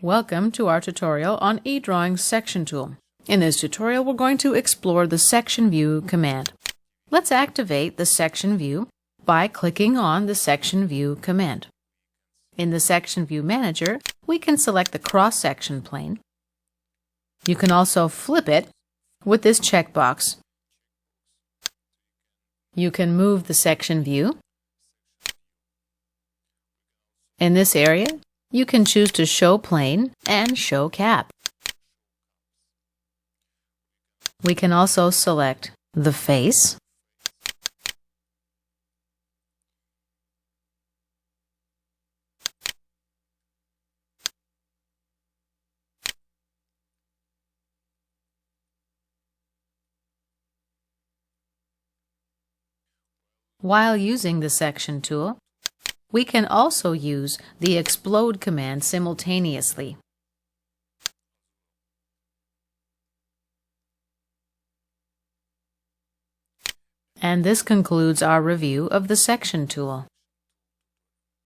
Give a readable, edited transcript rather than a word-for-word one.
Welcome to our tutorial on eDrawings Section Tool. In this tutorial, we're going to explore the Section View command. Let's activate the Section View by clicking on the Section View command. In the Section View Manager, we can select the cross-section plane. You can also flip it with this checkbox. You can move the section view. In this area, you can choose to show plane and show cap. We can also select the face. While using the Section tool, we can also use the Explode command simultaneously. And this concludes our review of the Section tool.